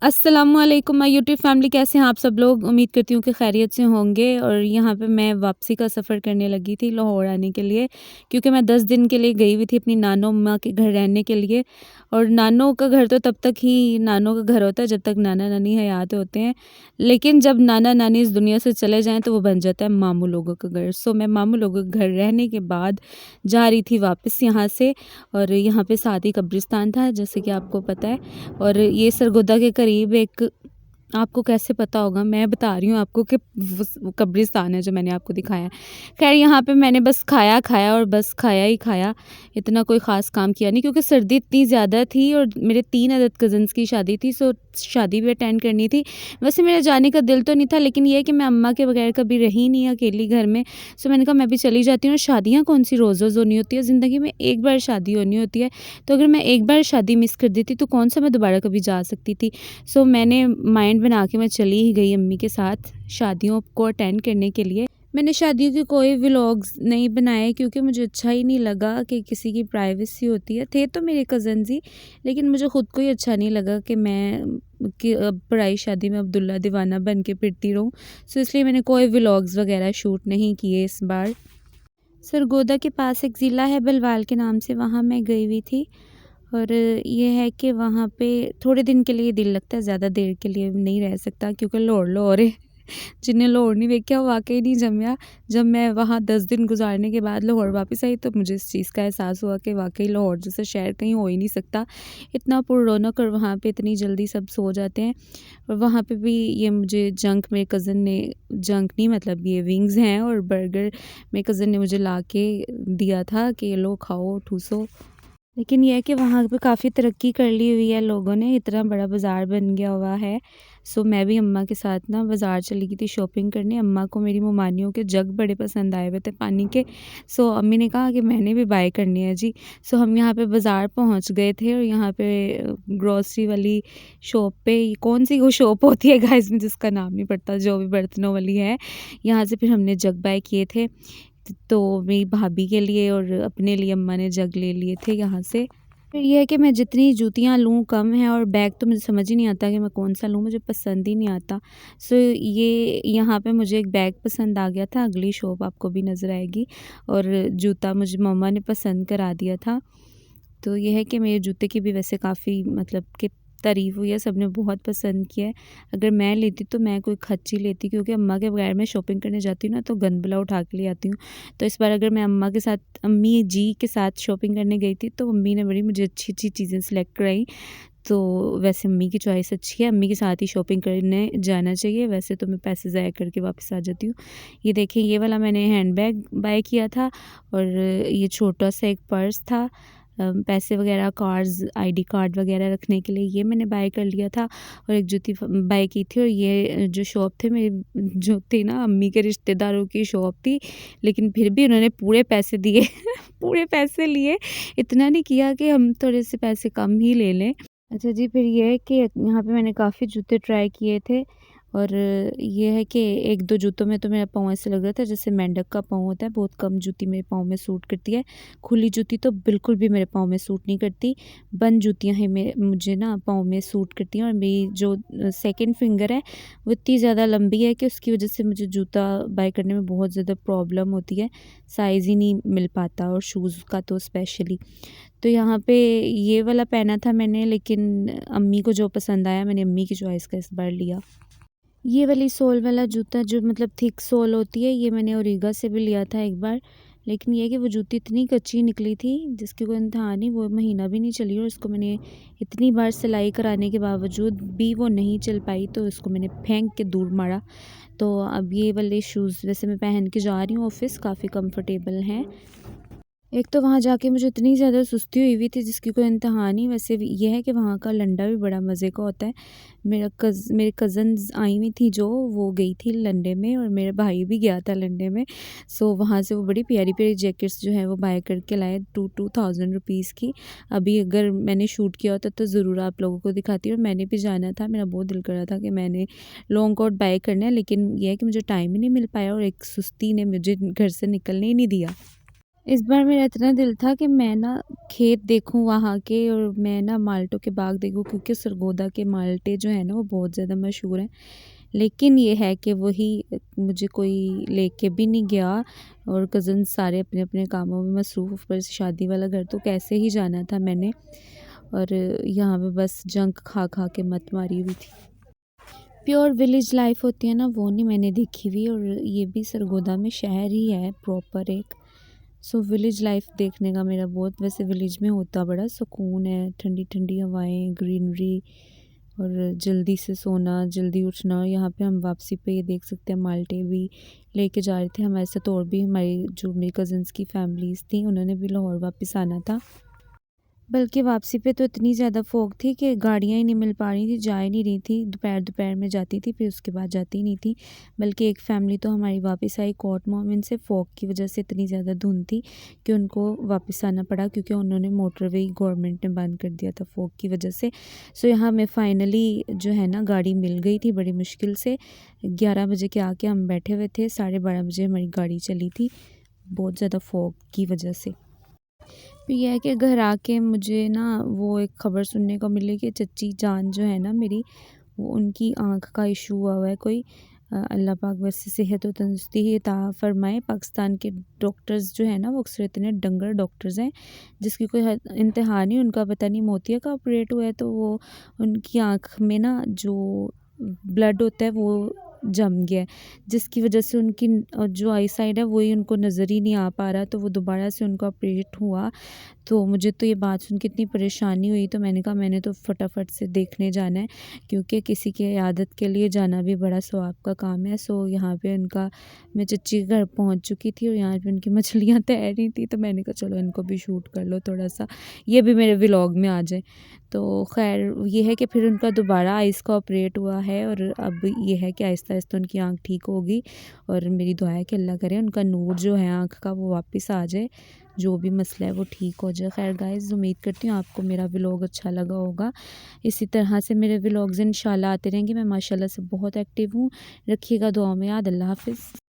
अस्सलामुअलैकुम my YouTube family, कैसे हैं आप सब लोग। उम्मीद करती हूँ कि खैरियत से होंगे। और यहाँ पे मैं वापसी का सफ़र करने लगी थी लाहौर आने के लिए, क्योंकि मैं 10 दिन के लिए गई हुई थी अपनी नानो अम्मा के घर रहने के लिए। और नानों का घर तो तब तक ही नानों का घर होता है जब तक नाना नानी हयात होते हैं, लेकिन जब नाना नानी इस दुनिया से चले जाएँ तो वो बन जाता है मामू लोगों का घर। सो मैं मामू लोगों के घर रहने के बाद जा रही थी वापस यहाँ से। और यहाँ पे सादी कब्रिस्तान था, जैसे कि आपको पता है। और ये सरगोदा के करीब एक, आपको कैसे पता होगा, मैं बता रही हूँ आपको कि वो कब्रिस्तान है जो मैंने आपको दिखाया है। खैर यहाँ पे मैंने बस खाया खाया और बस खाया ही खाया, इतना कोई ख़ास काम किया नहीं, क्योंकि सर्दी इतनी ज़्यादा थी और मेरे 3 अदद कज़न्स की शादी थी। सो शादी भी अटेंड करनी थी। वैसे मेरा जाने का दिल तो नहीं था, लेकिन ये है कि मैं अम्मा के बगैर कभी रही नहीं अकेली घर में। सो मैंने कहा मैं भी चली जाती हूँ। और शादियाँ कौन सी रोज़ रोज़ होनी होती है, ज़िंदगी में एक बार शादी होनी होती है। तो अगर मैं एक बार शादी मिस कर देती तो कौन सा मैं दोबारा कभी जा सकती थी। सो मैंने माइंड बना के मैं चली ही गई अम्मी के साथ शादियों को अटेंड करने के लिए। मैंने शादियों के कोई व्लॉग्स नहीं बनाए, क्योंकि मुझे अच्छा ही नहीं लगा कि किसी की प्राइवेसी होती है। थे तो मेरे कज़न्स ही, लेकिन मुझे ख़ुद को ही अच्छा नहीं लगा कि मैं कि अब पराई शादी में अब्दुल्ला दीवाना बन के फिरती रहूँ। सो इसलिए मैंने कोई व्लॉग्स वगैरह शूट नहीं किए इस बार। सरगोदा के पास एक ज़िला है बलवाल के नाम से, वहाँ मैं गई हुई थी। और ये है कि वहाँ पे थोड़े दिन के लिए दिल लगता है, ज़्यादा देर के लिए नहीं रह सकता, क्योंकि लाहौर लाहौर है। जिन्हें लाहौर नहीं देखा वो वाक़ई नहीं जम्या। जब मैं वहाँ 10 दिन गुज़ारने के बाद लाहौर वापस आई तो मुझे इस चीज़ का एहसास हुआ कि वाक़ई लाहौर जैसा शहर कहीं हो ही नहीं सकता। इतना पुररौनक, और वहाँ पे इतनी जल्दी सब सो जाते हैं। और वहाँ पे भी ये मुझे जंक, मेरे कज़न ने, जंक नहीं मतलब ये विंग्स हैं और बर्गर मेरे कज़न ने मुझे ला के दिया था कि लो खाओ ठूसो। लेकिन ये है कि वहाँ पे काफ़ी तरक्की कर ली हुई है लोगों ने, इतना बड़ा बाज़ार बन गया हुआ है। सो मैं भी अम्मा के साथ ना बाज़ार चली गई थी शॉपिंग करने। अम्मा को मेरी मोमानियों के जग बड़े पसंद आए हुए थे पानी के। सो अम्मी ने कहा कि मैंने भी बाय करनी है जी। सो हम यहाँ पे बाज़ार पहुँच गए थे और यहाँ पे ग्रॉसरी वाली शॉप पे, ये कौन सी वो शॉप होती है गाइस, में जिसका नाम नहीं पड़ता, जो भी बर्तनों वाली है, यहाँ से फिर हमने जग बाय किए थे। तो मेरी भाभी के लिए और अपने लिए अम्मा ने जग ले लिए थे यहाँ से। फिर ये है कि मैं जितनी जूतियाँ लूँ कम है, और बैग तो मुझे समझ ही नहीं आता कि मैं कौन-सा लूँ, मुझे पसंद ही नहीं आता। सो ये यहाँ पे मुझे एक बैग पसंद आ गया था, अगली शॉप आपको भी नज़र आएगी। और जूता मुझे मम्मा ने पसंद करा दिया था। तो ये है कि मेरे जूते की भी वैसे काफ़ी मतलब कि तारीफ़ हुई है, सबने बहुत पसंद किया है। अगर मैं लेती तो मैं कोई खच्ची लेती, क्योंकि अम्मा के बगैर मैं शॉपिंग करने जाती हूँ ना तो गंद बला उठा के ले आती हूँ। तो इस बार अगर मैं अम्मा के साथ, अम्मी जी के साथ शॉपिंग करने गई थी तो अम्मी ने बड़ी मुझे अच्छी-अच्छी चीज़ें सेलेक्ट कराई। तो वैसे अम्मी की चॉइस अच्छी है, अम्मी के साथ ही शॉपिंग करने जाना चाहिए। वैसे तो मैं पैसे ज़ाया करके वापस आ जाती हूँ। ये देखिए, ये वाला मैंने हैंडबैग बाय किया था। और ये छोटा-सा एक पर्स था, पैसे वगैरह, कार्ड्स, आईडी कार्ड वगैरह रखने के लिए, ये मैंने बाय कर लिया था। और एक जूती बाय की थी। और ये जो शॉप थे मेरी, जो थी ना अम्मी के रिश्तेदारों की शॉप थी, लेकिन फिर भी उन्होंने पूरे पैसे दिए पूरे पैसे लिए। इतना नहीं किया कि हम थोड़े से पैसे कम ही ले लें। अच्छा जी, फिर ये है कि यहाँ पे मैंने काफ़ी जूते ट्राई किए थे। और ये है कि 1-2 जूतों में तो मेरा पाँव ऐसे लग रहा था जैसे मेंढक का पाँव होता है, बहुत कम जूती मेरे पाँव में सूट करती है। खुली जूती तो बिल्कुल भी मेरे पाँव में सूट नहीं करती। बंद जूतियाँ ही मुझे ना पाँव में सूट करती हैं। और मेरी जो सेकंड फिंगर है वो इतनी ज़्यादा लंबी है कि उसकी वजह से मुझे जूता बाय करने में बहुत ज़्यादा प्रॉब्लम होती है, साइज़ ही नहीं मिल पाता, और शूज़ का तो स्पेशली। तो यहाँ पे ये वाला पहना था मैंने, लेकिन अम्मी को जो पसंद आया मैंने अम्मी की चॉइस का इस बार लिया। ये वाली सोल वाला जूता, जो मतलब थिक सोल होती है, ये मैंने ओरिगा से भी लिया था एक बार। लेकिन ये है कि वो जूती इतनी कच्ची निकली थी जिसकी कोई इंतहा नहीं, वो महीना भी नहीं चली। और इसको मैंने इतनी बार सिलाई कराने के बावजूद भी वो नहीं चल पाई, तो इसको मैंने फेंक के दूर मारा। तो अब ये वाले शूज़ वैसे मैं पहन के जा रही हूँ ऑफ़िस, काफ़ी कंफर्टेबल हैं। एक तो वहाँ जाके मुझे इतनी ज़्यादा सुस्ती हुई हुई थी जिसकी कोई इंतहा नहीं। वैसे भी ये है कि वहाँ का लंडा भी बड़ा मज़े का होता है। मेरे कज़न्स आई हुई थी, जो वो गई थी लंडे में, और मेरा भाई भी गया था लंडे में। सो वहाँ से वो बड़ी प्यारी-प्यारी जैकेट्स जो है वो बाय करके लाए, 2,000 रुपीज़ की। अभी अगर मैंने शूट किया होता तो ज़रूर आप लोगों को दिखाती। और मैंने भी जाना था, मेरा बहुत दिल कर रहा था कि मैंने लॉन्ग कोट बाय करना है, लेकिन ये है कि मुझे टाइम ही नहीं मिल पाया और एक सुस्ती ने मुझे घर से निकलने ही नहीं दिया। इस बार मेरा इतना दिल था कि मैं ना खेत देखूँ वहाँ के और मैं ना माल्टों के बाग देखूँ, क्योंकि सरगोदा के माल्टे जो है ना वो बहुत ज़्यादा मशहूर हैं। लेकिन ये है कि वही मुझे कोई लेके भी नहीं गया और कज़न्स सारे अपने-अपने कामों में मसरूफ़, ऊपर से शादी वाला घर तो कैसे ही जाना था मैंने। और यहाँ पे बस जंक खा-खा के मत मारी हुई थी। प्योर विलेज लाइफ होती है ना, वो नहीं मैंने देखी हुई, और ये भी सरगोदा में शहर ही है प्रॉपर एक। सो विलेज लाइफ देखने का मेरा बहुत, वैसे विलेज में होता बड़ा सुकून है, ठंडी ठंडी हवाएं, ग्रीनरी, और जल्दी से सोना, जल्दी उठना। और यहाँ पे हम वापसी पे ये देख सकते हैं माल्टे भी लेके जा रहे थे हमारे साथ, और भी हमारी जो मेरी कज़न्स की फैमिलीज़ थी उन्होंने भी लाहौर वापस आना था। बल्कि वापसी पे तो इतनी ज़्यादा फ़ॉग थी कि गाड़ियाँ ही नहीं मिल पा रही थी, जा ही नहीं रही थी। दोपहर में जाती थी, फिर उसके बाद जाती ही नहीं थी। बल्कि एक फ़ैमिली तो हमारी वापस आई कोर्ट मोमेंट से, फ़ॉग की वजह से इतनी ज़्यादा धुंध थी कि उनको वापस आना पड़ा, क्योंकि उन्होंने मोटरवे गवर्नमेंट ने बंद कर दिया था फ़ॉग की वजह से। सो यहाँ हमें फ़ाइनली जो है ना गाड़ी मिल गई थी बड़ी मुश्किल से। 11 बजे के आके हम बैठे हुए थे, 12:30 बजे हमारी गाड़ी चली थी, बहुत ज़्यादा फ़ॉग की वजह से। फिर ये है कि घर आके मुझे ना वो एक ख़बर सुनने को मिली कि चच्ची जान जो है ना मेरी, वो उनकी आँख का इशू हुआ है कोई। अल्लाह पाक वैसे सेहत और तंदुरुस्ती ही अता फ़रमाए। पाकिस्तान के डॉक्टर्स जो है ना वो अक्सर इतने डंगर डॉक्टर्स हैं जिसकी कोई हद इंतहा नहीं। उनका पता नहीं मोतिया का ऑपरेट हुआ है, तो वो उनकी आँख में ना जो ब्लड होता है वो जम गया है, जिसकी वजह से उनकी जो आई साइड है वही उनको नज़र ही नहीं आ पा रहा, तो वो दोबारा से उनका ऑपरेट हुआ। तो मुझे तो ये बात सुन के इतनी परेशानी हुई, तो मैंने कहा मैंने तो फटाफट से देखने जाना है, क्योंकि किसी की इयादत के लिए जाना भी बड़ा सवाब का काम है। सो यहाँ पे उनका, मैं चच्ची के घर पहुँच चुकी थी और यहाँ पे उनकी मछलियाँ तैर रही थी, तो मैंने कहा चलो इनको भी शूट कर लो थोड़ा सा, ये भी मेरे व्लॉग में आ जाए। तो खैर ये है कि फिर उनका दोबारा आइस का ऑपरेट हुआ है, और अब ये है कि आहिस्ता आहिस्ता उनकी आँख ठीक होगी। और मेरी दुआ है कि अल्लाह करे उनका नूर जो है आँख का वो वापस आ जाए, जो भी मसला है वो ठीक हो जाए। खैर गाइज़, उम्मीद करती हूँ आपको मेरा व्लॉग अच्छा लगा होगा। इसी तरह से मेरे व्लॉग्स इंशाल्लाह आते रहेंगे। मैं माशाल्लाह से बहुत एक्टिव हूँ। रखिएगा दुआ में याद। अल्लाह हाफ़िज़।